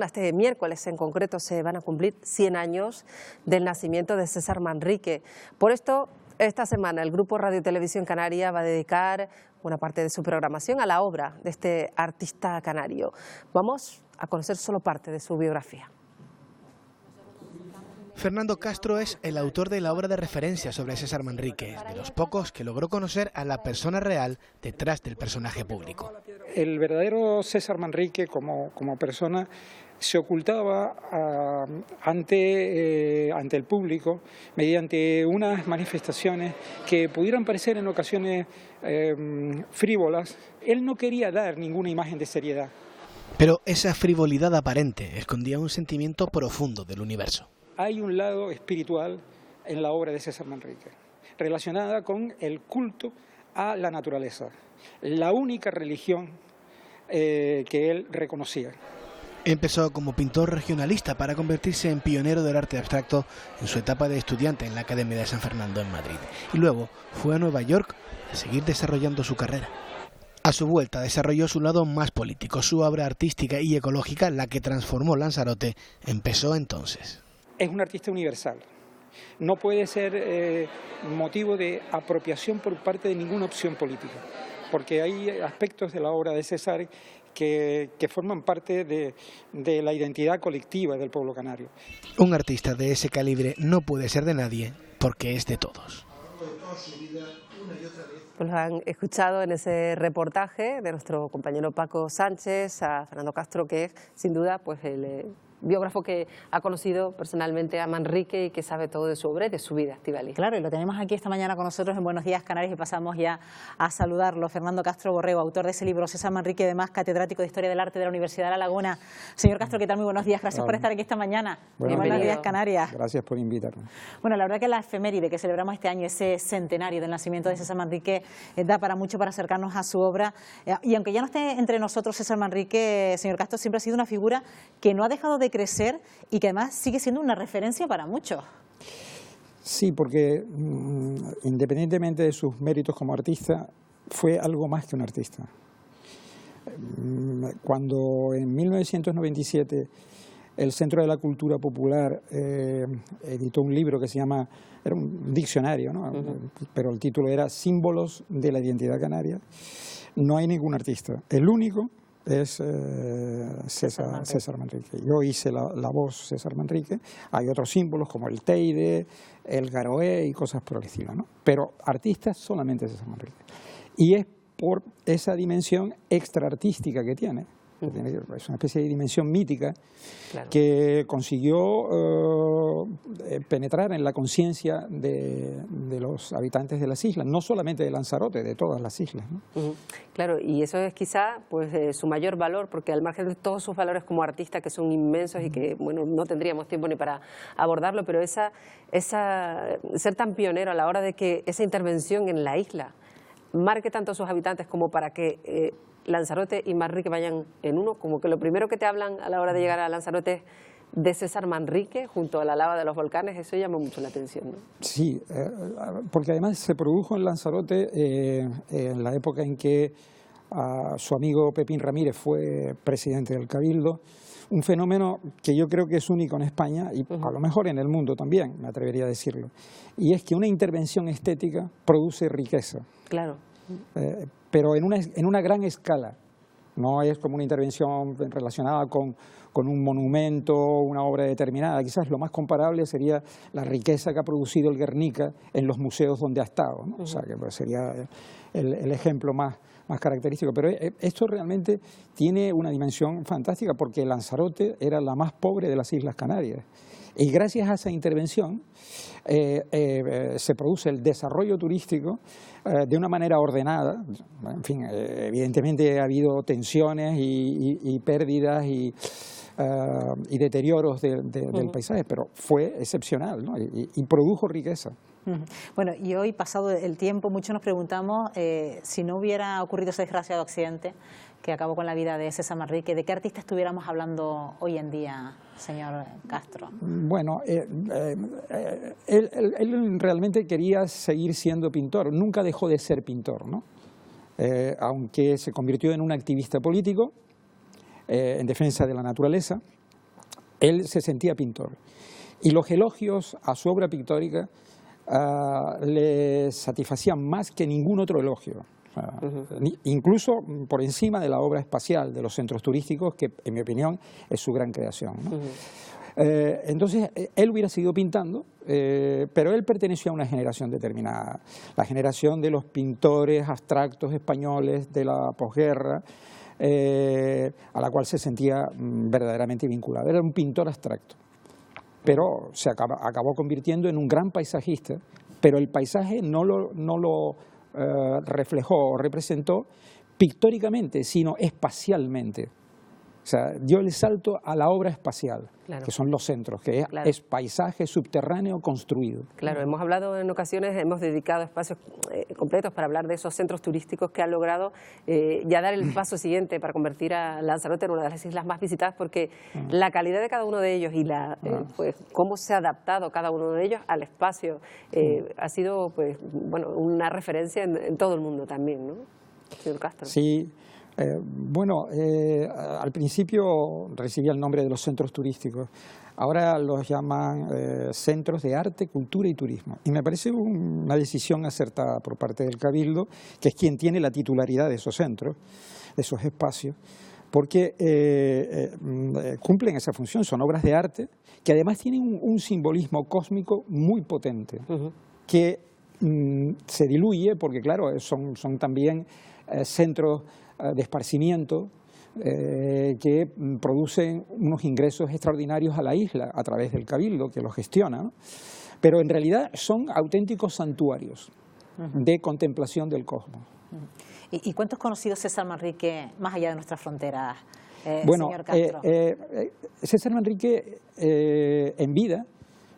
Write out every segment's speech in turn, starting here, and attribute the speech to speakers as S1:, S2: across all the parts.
S1: Este miércoles en concreto se van a cumplir 100 años del nacimiento de César Manrique. Por esto, esta semana el Grupo Radio Televisión Canaria va a dedicar una parte de su programación a la obra de este artista canario. Vamos a conocer solo parte de su biografía.
S2: Fernando Castro es el autor de la obra de referencia sobre César Manrique, de los pocos que logró conocer a la persona real detrás del personaje público.
S3: El verdadero César Manrique como persona se ocultaba ante el público mediante unas manifestaciones que pudieran parecer en ocasiones frívolas. Él no quería dar ninguna imagen de seriedad.
S2: Pero esa frivolidad aparente escondía un sentimiento profundo del universo.
S3: Hay un lado espiritual en la obra de César Manrique, relacionada con el culto a la naturaleza, la única religión que él reconocía.
S2: Empezó como pintor regionalista para convertirse en pionero del arte abstracto en su etapa de estudiante en la Academia de San Fernando en Madrid. Y luego fue a Nueva York a seguir desarrollando su carrera. A su vuelta desarrolló su lado más político. Su obra artística y ecológica, la que transformó Lanzarote, empezó entonces.
S3: Es un artista universal. No puede ser motivo de apropiación por parte de ninguna opción política, porque hay aspectos de la obra de César que forman parte de la identidad colectiva del pueblo canario.
S2: Un artista de ese calibre no puede ser de nadie porque es de todos.
S1: Pues lo han escuchado en ese reportaje de nuestro compañero Paco Sánchez a Fernando Castro, que es sin duda pues el biógrafo que ha conocido personalmente a Manrique y que sabe todo de su obra y de su vida, Estíbaliz.
S4: Claro, y lo tenemos aquí esta mañana con nosotros en Buenos Días Canarias y pasamos ya a saludarlo. Fernando Castro Borrego, autor de ese libro, César Manrique, además catedrático de Historia del Arte de la Universidad de La Laguna. Señor Castro, ¿qué tal? Muy buenos días, gracias por estar aquí esta mañana en Buenos Días Canarias.
S3: Gracias por invitarme.
S4: Bueno, la verdad que la efeméride que celebramos este año, ese centenario del nacimiento de César Manrique, da para mucho para acercarnos a su obra. Y aunque ya no esté entre nosotros César Manrique, señor Castro, siempre ha sido una figura que no ha dejado de crecer y que además sigue siendo una referencia para muchos.
S3: Sí, porque independientemente de sus méritos como artista, fue algo más que un artista. Cuando en 1997 el Centro de la Cultura Popular editó un libro que se llama, era un diccionario, ¿no? Pero el título era Símbolos de la Identidad Canaria, no hay ningún artista. El único es César Manrique. Yo hice la voz César Manrique. Hay otros símbolos como el teide, el garoé y cosas por el estilo, ¿no? Pero artista solamente César Manrique. Y es por esa dimensión extraartística que tiene. Es una especie de dimensión mítica, claro, que consiguió penetrar en la conciencia de los habitantes de las islas, no solamente de Lanzarote, de todas las islas, ¿no?
S1: Claro, y eso es quizá pues su mayor valor, porque al margen de todos sus valores como artista, que son inmensos y que bueno, no tendríamos tiempo ni para abordarlo, pero ser tan pionero a la hora de que esa intervención en la isla marque tanto a sus habitantes como para que Lanzarote y Manrique vayan en uno, como que lo primero que te hablan a la hora de llegar a Lanzarote es de César Manrique junto a la lava de los volcanes. Eso llama mucho la atención, ¿no? Sí,
S3: porque además se produjo en Lanzarote en la época en que su amigo Pepín Ramírez fue presidente del Cabildo, un fenómeno que yo creo que es único en España y a lo mejor en el mundo también, me atrevería a decirlo, y es que una intervención estética produce riqueza.
S1: Claro.
S3: Pero en una gran escala, no es como una intervención relacionada con un monumento, una obra determinada. Quizás lo más comparable sería la riqueza que ha producido el Guernica en los museos donde ha estado, ¿no? O sea, que pues sería el ejemplo más característico. Pero esto realmente tiene una dimensión fantástica porque Lanzarote era la más pobre de las Islas Canarias. Y gracias a esa intervención se produce el desarrollo turístico de una manera ordenada. En fin, evidentemente ha habido tensiones y pérdidas y deterioros del paisaje, pero fue excepcional, ¿no? y produjo riqueza.
S4: Bueno, y hoy, pasado el tiempo, muchos nos preguntamos si no hubiera ocurrido ese desgraciado accidente que acabó con la vida de César Manrique, ¿de qué artista estuviéramos hablando hoy en día, señor Castro?
S3: Bueno, él realmente quería seguir siendo pintor, nunca dejó de ser pintor, ¿no? Aunque se convirtió en un activista político en defensa de la naturaleza, Él se sentía pintor. Y los elogios a su obra pictórica le satisfacían más que ningún otro elogio. Incluso por encima de la obra espacial de los centros turísticos, que en mi opinión es su gran creación, ¿no? Entonces él hubiera seguido pintando, pero él perteneció a una generación determinada, la generación de los pintores abstractos españoles de la posguerra, a la cual se sentía verdaderamente vinculado. Era un pintor abstracto, pero se acabó convirtiendo en un gran paisajista, pero el paisaje no lo reflejó o representó pictóricamente, sino espacialmente. O sea, dio el salto a la obra espacial, claro, que son los centros, que claro, es paisaje subterráneo construido.
S1: Claro, hemos hablado en ocasiones, hemos dedicado espacios completos para hablar de esos centros turísticos que han logrado ya dar el paso siguiente para convertir a Lanzarote en una de las islas más visitadas, porque la calidad de cada uno de ellos y pues cómo se ha adaptado cada uno de ellos al espacio ha sido, pues, bueno, una referencia en todo el mundo también, ¿no, señor Castro?
S3: Sí. Al principio recibía el nombre de los centros turísticos, ahora los llaman centros de arte, cultura y turismo. Y me parece una decisión acertada por parte del Cabildo, que es quien tiene la titularidad de esos centros, de esos espacios, porque cumplen esa función, son obras de arte que además tienen un simbolismo cósmico muy potente, que se diluye porque, claro, son también centros de esparcimiento que producen unos ingresos extraordinarios a la isla a través del Cabildo que lo gestiona, ¿no? Pero en realidad son auténticos santuarios de contemplación del cosmos.
S4: ¿Y cuántos conocidos César Manrique más allá de nuestras fronteras, señor Castro?
S3: César Manrique en vida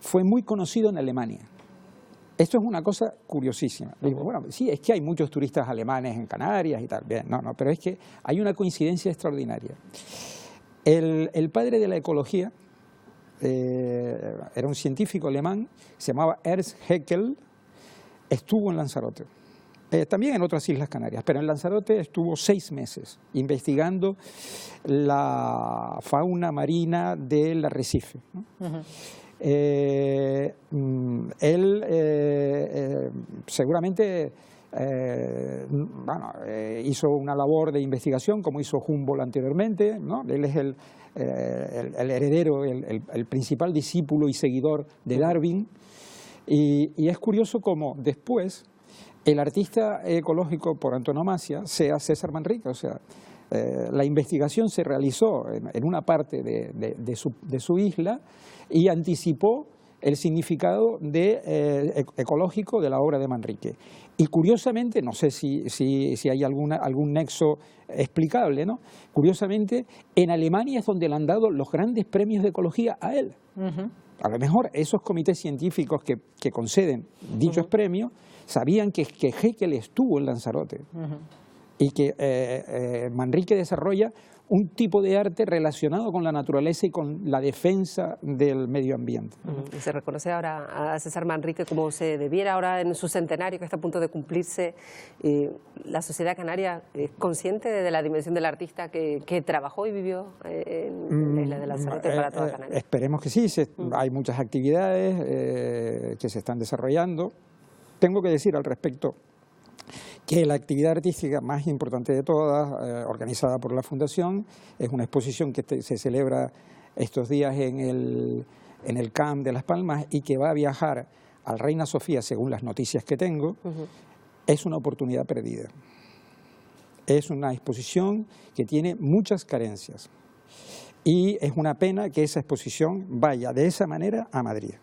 S3: fue muy conocido en Alemania. Esto es una cosa curiosísima. Digo, bueno, sí, es que hay muchos turistas alemanes en Canarias y tal. Bien, no, pero es que hay una coincidencia extraordinaria. El padre de la ecología era un científico alemán, se llamaba Ernst Haeckel, estuvo en Lanzarote. También en otras Islas Canarias, pero en Lanzarote estuvo 6 meses investigando la fauna marina del arrecife, ¿no? Él seguramente hizo una labor de investigación como hizo Humboldt anteriormente, ¿no? Él es el heredero, el principal discípulo y seguidor de Darwin, y es curioso cómo después el artista ecológico por antonomasia sea César Manrique. O sea, la investigación se realizó en una parte de su isla y anticipó el significado ecológico de la obra de Manrique. Y curiosamente, no sé si hay algún nexo explicable, ¿no? Curiosamente, en Alemania es donde le han dado los grandes premios de ecología a él. A lo mejor esos comités científicos que conceden dichos premios sabían que Haeckel estuvo en Lanzarote y que Manrique desarrolla un tipo de arte relacionado con la naturaleza y con la defensa del medio ambiente.
S1: Y se reconoce ahora a César Manrique como se debiera ahora en su centenario que está a punto de cumplirse. ¿La sociedad canaria es consciente de la dimensión del artista que trabajó y vivió en la isla de Lanzarote para toda Canarias?
S3: Esperemos que sí, hay muchas actividades que se están desarrollando. Tengo que decir al respecto que la actividad artística más importante de todas, organizada por la Fundación, es una exposición que se celebra estos días en el Camp de Las Palmas y que va a viajar al Reina Sofía, según las noticias que tengo. Es una oportunidad perdida. Es una exposición que tiene muchas carencias y es una pena que esa exposición vaya de esa manera a Madrid.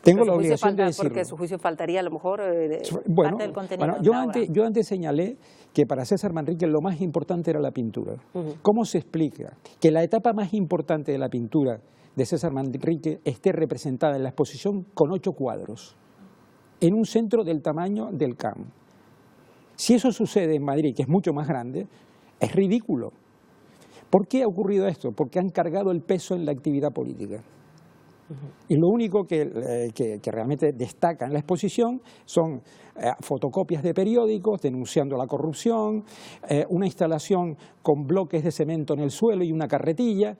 S3: Tengo la obligación de decirlo.
S1: Porque su juicio faltaría a lo mejor parte del contenido.
S3: Yo antes señalé que para César Manrique lo más importante era la pintura. ¿Cómo se explica que la etapa más importante de la pintura de César Manrique esté representada en la exposición con 8 cuadros en un centro del tamaño del Camp? Si eso sucede en Madrid, que es mucho más grande, es ridículo. ¿Por qué ha ocurrido esto? Porque han cargado el peso en la actividad política. Y lo único que realmente destaca en la exposición son fotocopias de periódicos denunciando la corrupción, una instalación con bloques de cemento en el suelo y una carretilla.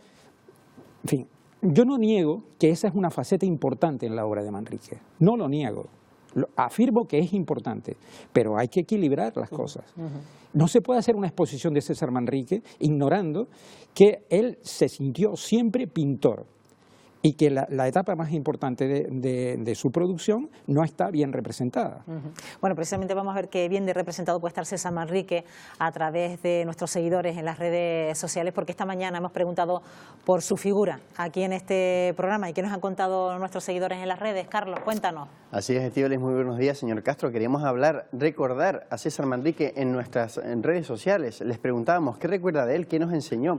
S3: En fin, Yo no niego que esa es una faceta importante en la obra de Manrique, no lo niego. Afirmo que es importante, pero hay que equilibrar las cosas. No se puede hacer una exposición de César Manrique ignorando que él se sintió siempre pintor y que la etapa más importante de su producción no está bien representada.
S4: Bueno, precisamente vamos a ver qué bien de representado puede estar César Manrique a través de nuestros seguidores en las redes sociales, porque esta mañana hemos preguntado por su figura aquí en este programa. ¿Y qué nos han contado nuestros seguidores en las redes? Carlos, cuéntanos.
S5: Así es, Estíbaliz, muy buenos días, señor Castro. Queríamos recordar a César Manrique en nuestras redes sociales. Les preguntábamos qué recuerda de él, qué nos enseñó.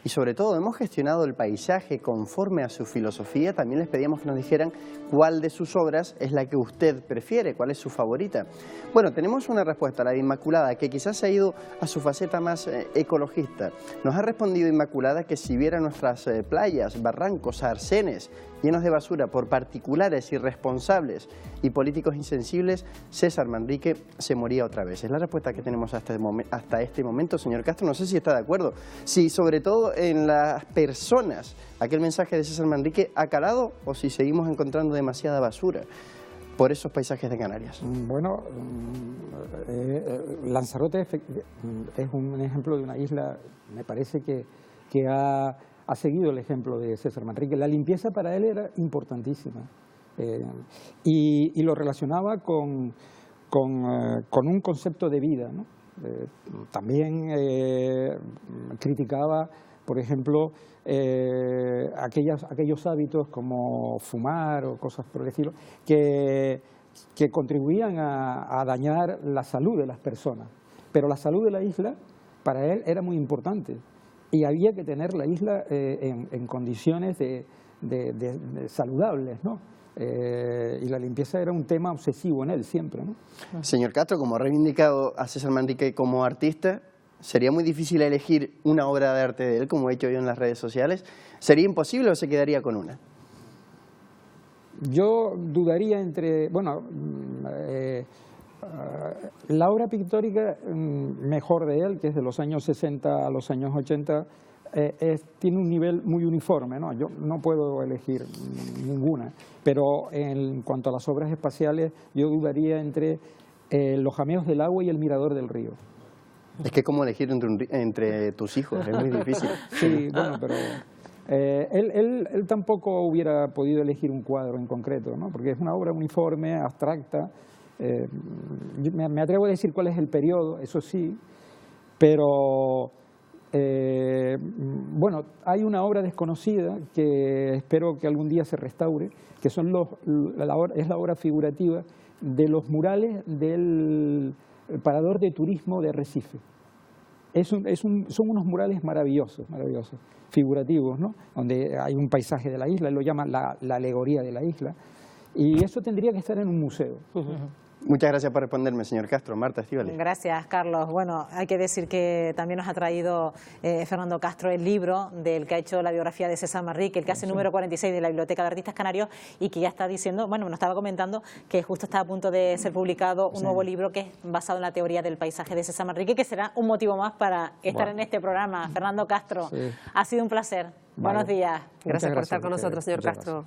S5: Y sobre todo, hemos gestionado el paisaje conforme a su filosofía. También les pedíamos que nos dijeran cuál de sus obras es la que usted prefiere, cuál es su favorita. Bueno, tenemos una respuesta, la de Inmaculada, que quizás se ha ido a su faceta más ecologista. Nos ha respondido Inmaculada que si viera nuestras playas, barrancos, arcenes llenos de basura por particulares irresponsables y políticos insensibles, César Manrique se moría otra vez. Es la respuesta que tenemos hasta este momento, señor Castro. No sé si está de acuerdo. Si sobre todo en las personas aquel mensaje de César Manrique ha calado o si seguimos encontrando demasiada basura por esos paisajes de Canarias.
S3: Bueno, Lanzarote es un ejemplo de una isla, me parece que ha seguido el ejemplo de César Manrique. La limpieza para él era importantísima y lo relacionaba con un concepto de vida, ¿no? También criticaba, por ejemplo, aquellos hábitos como fumar o cosas por el estilo que contribuían a dañar la salud de las personas. Pero la salud de la isla para él era muy importante. Y había que tener la isla en condiciones saludables, ¿no? Y la limpieza era un tema obsesivo en él siempre, ¿no?
S5: Señor Castro, como ha reivindicado a César Manrique como artista, ¿sería muy difícil elegir una obra de arte de él, como he hecho yo en las redes sociales? ¿Sería imposible o se quedaría con una?
S3: Yo dudaría entre... Bueno, la obra pictórica mejor de él, que es de los años 60 a los años 80, tiene un nivel muy uniforme, ¿no? Yo no puedo elegir ninguna, pero en cuanto a las obras espaciales, yo dudaría entre Los jameos del agua y El mirador del río.
S5: Es que es como elegir entre tus hijos, es muy difícil.
S3: Sí, bueno, pero él tampoco hubiera podido elegir un cuadro en concreto, ¿no? Porque es una obra uniforme, abstracta. Me atrevo a decir cuál es el periodo, eso sí, pero bueno, hay una obra desconocida que espero que algún día se restaure, que son es la obra figurativa de los murales del parador de turismo de Recife. Son unos murales maravillosos, figurativos, ¿no? Donde hay un paisaje de la isla, él lo llama la alegoría de la isla, y eso tendría que estar en un museo.
S5: Muchas gracias por responderme, señor Castro. Marta, Estíbaliz.
S4: Gracias, Carlos. Bueno, hay que decir que también nos ha traído Fernando Castro el libro del que ha hecho la biografía de César Manrique, el que hace número 46 de la Biblioteca de Artistas Canarios, y que ya está diciendo, bueno, nos estaba comentando que justo está a punto de ser publicado un nuevo libro que es basado en la teoría del paisaje de César Manrique, que será un motivo más para estar en este programa. Fernando Castro, ha sido un placer. Buenos días.
S1: Gracias por estar con nosotros, señor Castro.